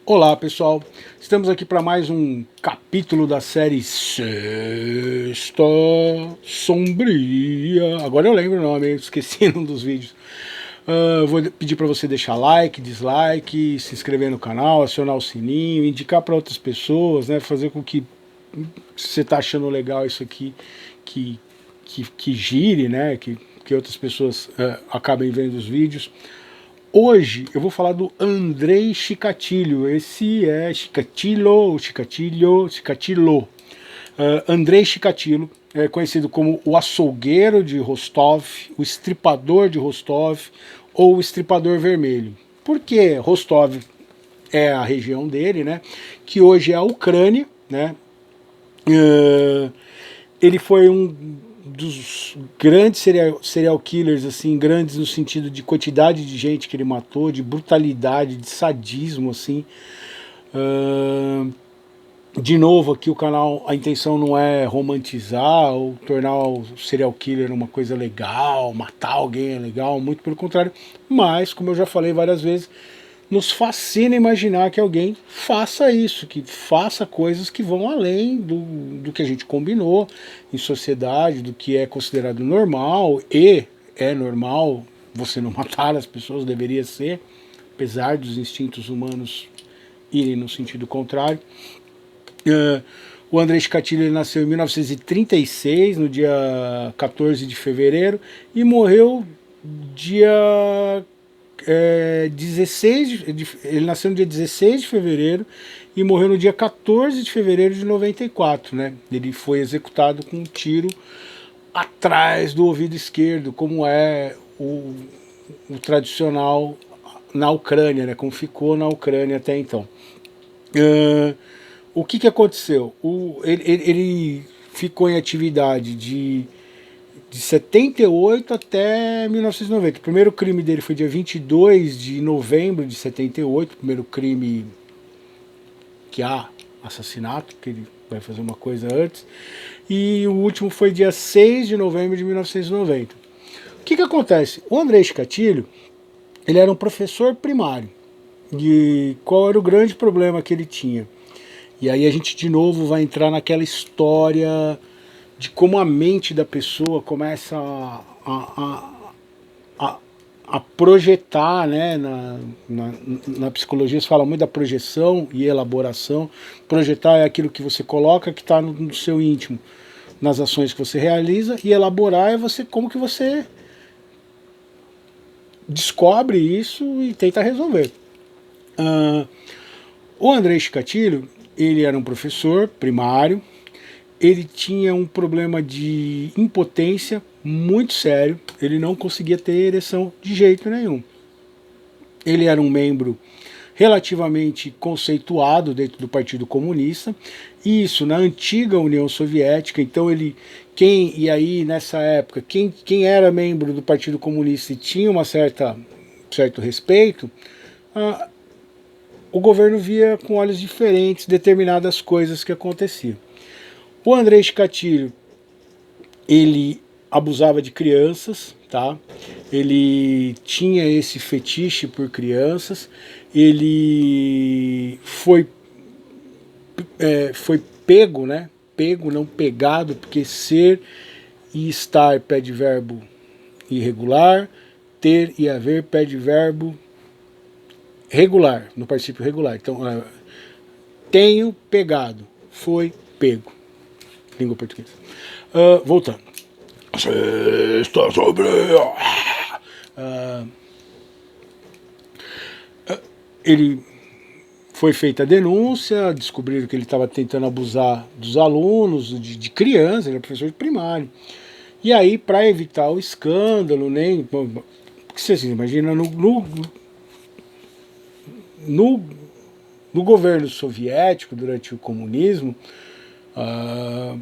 Olá pessoal, estamos aqui para mais um capítulo da série Sexta Sombria. Agora eu lembro o nome, eu esqueci num dos vídeos. Vou pedir para você deixar like, dislike, se inscrever no canal, acionar o sininho, indicar para outras pessoas, né? Fazer com que, se você está achando legal isso aqui, que gire, né? Que outras pessoas acabem vendo os vídeos. Hoje eu vou falar do Andrei Chikatilo. Esse é Chikatilo. Andrei Chikatilo é conhecido como o açougueiro de Rostov, o estripador de Rostov ou o estripador vermelho. Por que Rostov é a região dele, né? Que hoje é a Ucrânia, né? Ele foi um dos grandes serial killers, assim, grandes no sentido de quantidade de gente que ele matou, de brutalidade, de sadismo, assim. De novo, aqui o canal, a intenção não é romantizar ou tornar o serial killer uma coisa legal, matar alguém é legal, muito pelo contrário. Mas, como eu já falei várias vezes, nos fascina imaginar que alguém faça isso, que faça coisas que vão além do que a gente combinou em sociedade, do que é considerado normal, e é normal você não matar as pessoas, deveria ser, apesar dos instintos humanos irem no sentido contrário. O Andrei Chikatilo nasceu em 1936, no dia 14 de fevereiro, e morreu dia 16 ele nasceu no dia 16 de fevereiro e morreu no dia 14 de fevereiro de 94, né? Ele foi executado com um tiro atrás do ouvido esquerdo, como é o tradicional na Ucrânia, né? Como ficou na Ucrânia até então. O que aconteceu? Ele ficou em atividade de 78 até 1990. O primeiro crime dele foi dia 22 de novembro de 78, o primeiro crime que há assassinato, que ele vai fazer uma coisa antes. E o último foi dia 6 de novembro de 1990. O que acontece? O Andrei Chikatilo, ele era um professor primário. E qual era o grande problema que ele tinha? E aí a gente de novo vai entrar naquela história de como a mente da pessoa começa a projetar, né? Na psicologia se fala muito da projeção e elaboração. Projetar é aquilo que você coloca que está no seu íntimo, nas ações que você realiza, e elaborar é como que você descobre isso e tenta resolver. O Andrei Chikatilo, ele era um professor primário, ele tinha um problema de impotência muito sério, ele não conseguia ter ereção de jeito nenhum. Ele era um membro relativamente conceituado dentro do Partido Comunista, isso na antiga União Soviética. Então e aí nessa época, quem era membro do Partido Comunista e tinha certo respeito, o governo via com olhos diferentes determinadas coisas que aconteciam. O Andrei Chikatilo, ele abusava de crianças, tá? Ele tinha esse fetiche por crianças, ele foi pego, né? Pego, não pegado, porque ser e estar pede verbo irregular, ter e haver pede verbo regular, no particípio regular. Então, tenho pegado, foi pego. Língua portuguesa. Voltando. Sexta Sombria. Ele foi feita a denúncia, descobriram que ele estava tentando abusar dos alunos, de crianças, ele é professor de primário. E aí, para evitar o escândalo, nem. Porque vocês imaginam, no governo soviético, durante o comunismo,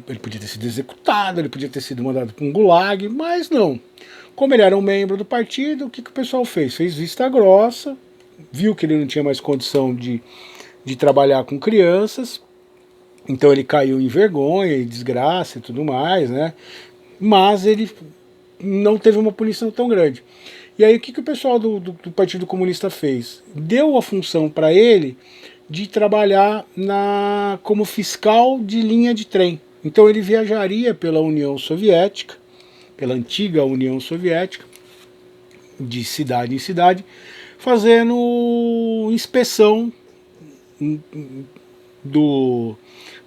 ele podia ter sido executado, ele podia ter sido mandado para um gulag, mas não. Como ele era um membro do partido, o que o pessoal fez? Fez vista grossa, viu que ele não tinha mais condição de trabalhar com crianças, então ele caiu em vergonha e desgraça e tudo mais, né? Mas ele não teve uma punição tão grande. E aí o que o pessoal do Partido Comunista fez? Deu a função para ele de trabalhar como fiscal de linha de trem. Então ele viajaria pela União Soviética, pela antiga União Soviética, de cidade em cidade, fazendo inspeção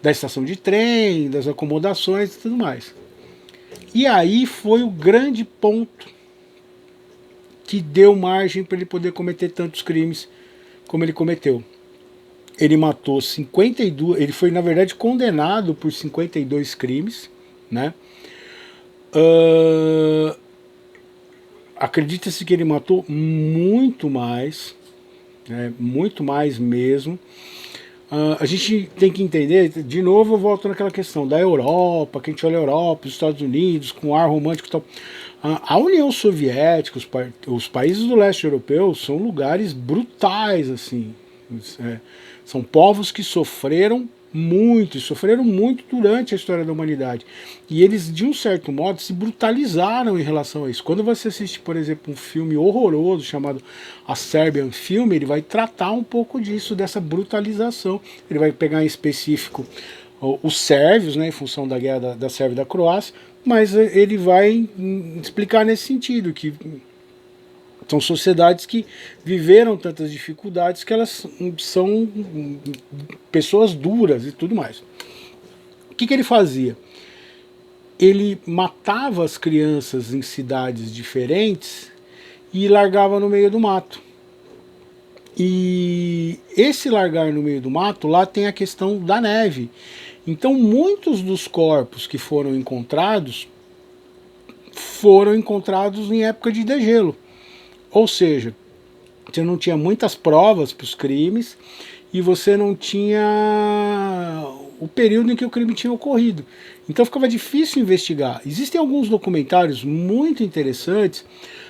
da estação de trem, das acomodações e tudo mais. E aí foi o grande ponto que deu margem para ele poder cometer tantos crimes como ele cometeu. Ele matou 52, ele foi na verdade condenado por 52 crimes, né? Acredita-se que ele matou muito mais, né? Muito mais mesmo. A gente tem que entender, de novo eu volto naquela questão da Europa, que a gente olha a Europa, os Estados Unidos, com ar romântico e tal. A União Soviética, os países do leste europeu são lugares brutais, assim. São povos que sofreram muito durante a história da humanidade. E eles, de um certo modo, se brutalizaram em relação a isso. Quando você assiste, por exemplo, um filme horroroso chamado A Serbian Film, ele vai tratar um pouco disso, dessa brutalização. Ele vai pegar em específico os sérvios, né, em função da guerra da Sérvia e da Croácia, mas ele vai explicar nesse sentido, que são sociedades que viveram tantas dificuldades que elas são pessoas duras e tudo mais. O que ele fazia? Ele matava as crianças em cidades diferentes e largava no meio do mato. E esse largar no meio do mato, lá tem a questão da neve. Então muitos dos corpos que foram encontrados em época de degelo. Ou seja, você não tinha muitas provas para os crimes e você não tinha o período em que o crime tinha ocorrido. Então ficava difícil investigar. Existem alguns documentários muito interessantes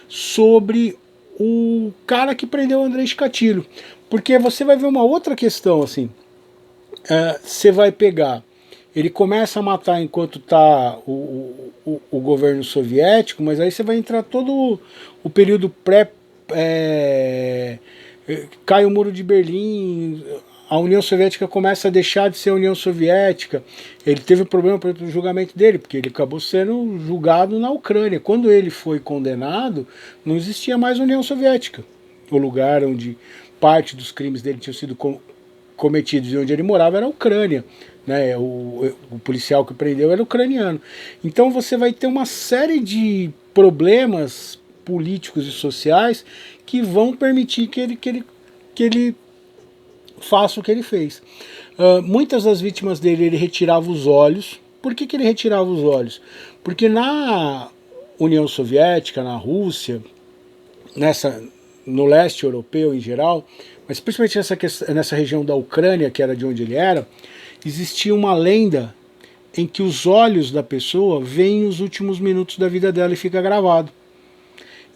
sobre o cara que prendeu o Andrei Chikatilo. Porque você vai ver uma outra questão, assim. Você vai pegar... Ele começa a matar enquanto está o governo soviético, mas aí você vai entrar todo o período cai o muro de Berlim, a União Soviética começa a deixar de ser a União Soviética. Ele teve problema para o julgamento dele, porque ele acabou sendo julgado na Ucrânia. Quando ele foi condenado, não existia mais União Soviética. O lugar onde parte dos crimes dele tinham sido cometidos e onde ele morava era a Ucrânia. Né, o policial que prendeu era ucraniano. Então você vai ter uma série de problemas políticos e sociais que vão permitir que ele faça o que ele fez. Muitas das vítimas dele ele retirava os olhos. Por que ele retirava os olhos? Porque na União Soviética, na Rússia, no leste europeu em geral, mas principalmente nessa região da Ucrânia, que era de onde ele era, existia uma lenda em que os olhos da pessoa veem os últimos minutos da vida dela e fica gravado.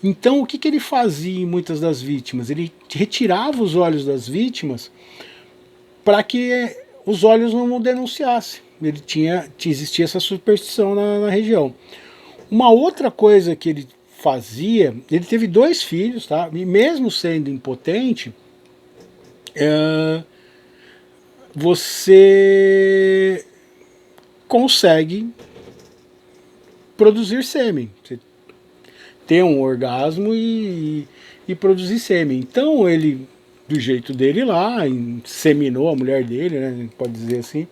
Então o que ele fazia em muitas das vítimas? Ele retirava os olhos das vítimas para que os olhos não denunciassem. Existia essa superstição na região. Uma outra coisa que ele fazia, ele teve 2 filhos, tá? E mesmo sendo impotente, você consegue produzir sêmen. Você ter um orgasmo e produzir sêmen. Então ele, do jeito dele lá, inseminou a mulher dele, né, a gente pode dizer assim.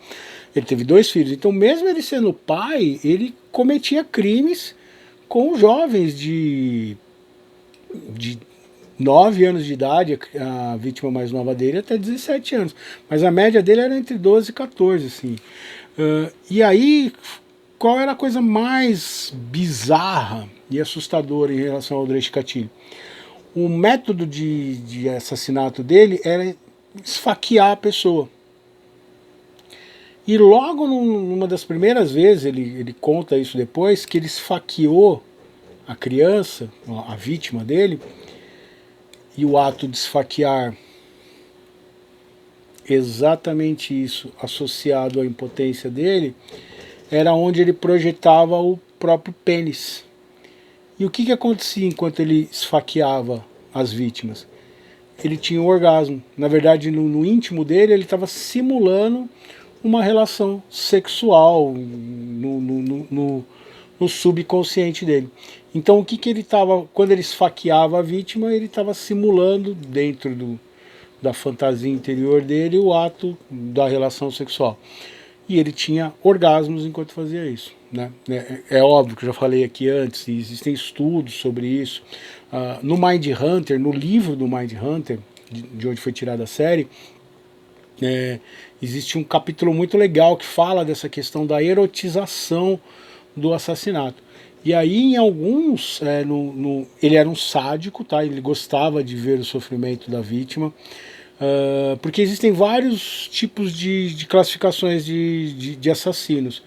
Ele teve 2 filhos. Então mesmo ele sendo pai, ele cometia crimes com jovens de 9 anos de idade, a vítima mais nova dele, até 17 anos. Mas a média dele era entre 12 e 14, assim. E aí, qual era a coisa mais bizarra e assustadora em relação ao Andrei Chikatilo? O método de assassinato dele era esfaquear a pessoa. E logo numa das primeiras vezes, ele conta isso depois, que ele esfaqueou a criança, a vítima dele, e o ato de esfaquear, exatamente isso, associado à impotência dele, era onde ele projetava o próprio pênis. E o que acontecia enquanto ele esfaqueava as vítimas? ele tinha um orgasmo. Na verdade, no íntimo dele, ele estava simulando uma relação sexual no subconsciente dele. Então o que, que ele estava, quando ele esfaqueava a vítima, ele estava simulando dentro da fantasia interior dele o ato da relação sexual. E ele tinha orgasmos enquanto fazia isso. Né? É óbvio que eu já falei aqui antes, existem estudos sobre isso. No Mind Hunter, no livro do Mind Hunter, de onde foi tirada a série, existe um capítulo muito legal que fala dessa questão da erotização do assassinato. E aí em alguns, ele era um sádico, tá? Ele gostava de ver o sofrimento da vítima, porque existem vários tipos de classificações de assassinos.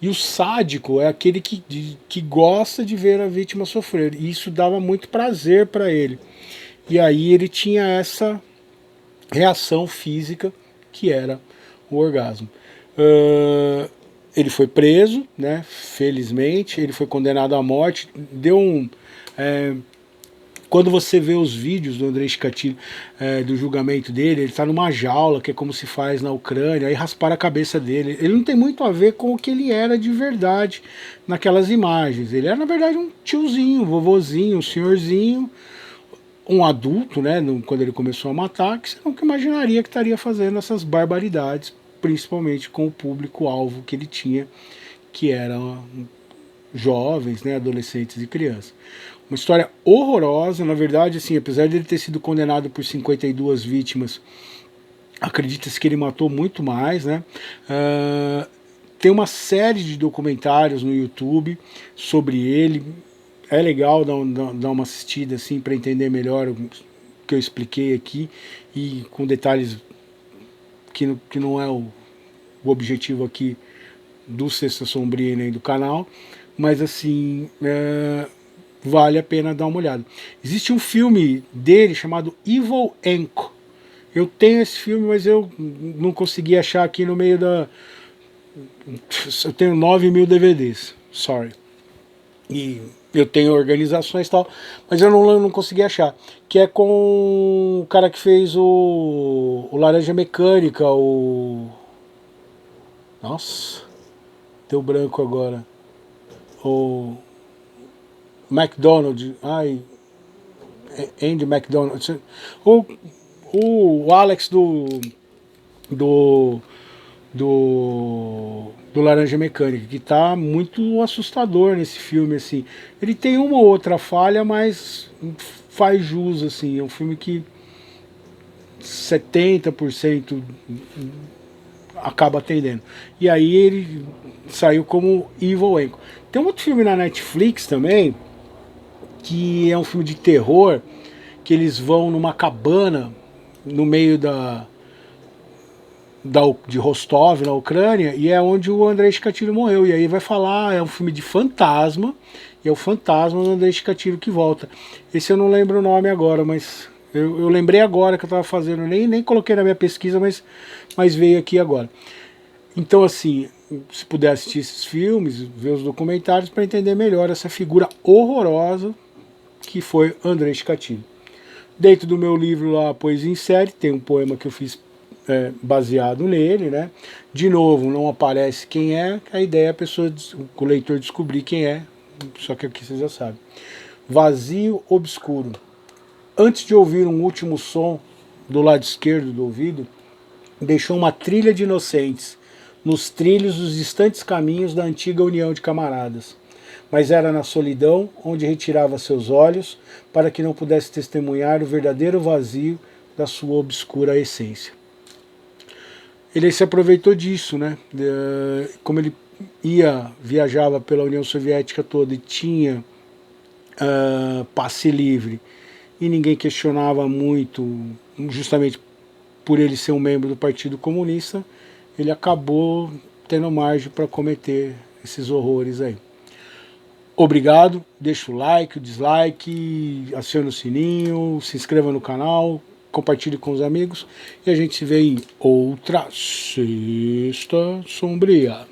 E o sádico é aquele que gosta de ver a vítima sofrer, e isso dava muito prazer para ele. E aí ele tinha essa reação física que era o orgasmo. Ele foi preso, né, felizmente, ele foi condenado à morte, deu um... quando você vê os vídeos do Andrei Chikatilo, do julgamento dele, ele está numa jaula, que é como se faz na Ucrânia, aí rasparam a cabeça dele. Ele não tem muito a ver com o que ele era de verdade naquelas imagens. Ele era, na verdade, um tiozinho, um vovozinho, um senhorzinho, um adulto, né, quando ele começou a matar, que você nunca imaginaria que estaria fazendo essas barbaridades, principalmente com o público-alvo que ele tinha, que eram jovens, né, adolescentes e crianças. Uma história horrorosa, na verdade, assim, apesar de ele ter sido condenado por 52 vítimas, acredita-se que ele matou muito mais, né? Tem uma série de documentários no YouTube sobre ele. É legal dar uma assistida assim para entender melhor o que eu expliquei aqui, e com detalhes que não é o objetivo aqui do Sexta Sombria nem do canal, mas assim, vale a pena dar uma olhada. Existe um filme dele chamado Evil Enco. Eu tenho esse filme, mas eu não consegui achar aqui no meio da... Eu tenho 9.000 DVDs, sorry. E eu tenho organizações e tal, mas eu não consegui achar. Que é com o cara que fez o Laranja Mecânica, Nossa, deu branco agora. O McDonald, Andy McDonald. O Alex do Laranja Mecânica, que tá muito assustador nesse filme, assim. Ele tem uma ou outra falha, mas faz jus, assim. É um filme que 70% acaba atendendo. E aí ele saiu como Evil Enco. Tem um outro filme na Netflix também, que é um filme de terror, que eles vão numa cabana no meio de Rostov, na Ucrânia, e é onde o Andrei Chikatilo morreu. E aí vai falar, é um filme de fantasma, e é o fantasma do Andrei Chikatilo que volta. Esse eu não lembro o nome agora, mas eu lembrei agora que eu estava fazendo, nem coloquei na minha pesquisa, mas veio aqui agora. Então, assim, se puder assistir esses filmes, ver os documentários, para entender melhor essa figura horrorosa que foi Andrei Chikatilo. Dentro do meu livro lá, Poesia em Série, tem um poema que eu fiz baseado nele, né? De novo, não aparece quem é, a ideia é o leitor descobrir quem é, só que aqui você já sabe. Vazio obscuro. Antes de ouvir um último som do lado esquerdo do ouvido, deixou uma trilha de inocentes, nos trilhos dos distantes caminhos da antiga união de camaradas. Mas era na solidão onde retirava seus olhos, para que não pudesse testemunhar o verdadeiro vazio da sua obscura essência. Ele se aproveitou disso, né? Como ele viajava pela União Soviética toda e tinha passe livre, e ninguém questionava muito, justamente por ele ser um membro do Partido Comunista, ele acabou tendo margem para cometer esses horrores aí. Obrigado, deixa o like, o dislike, aciona o sininho, se inscreva no canal, compartilhe com os amigos, e a gente se vê em outra Sexta Sombria.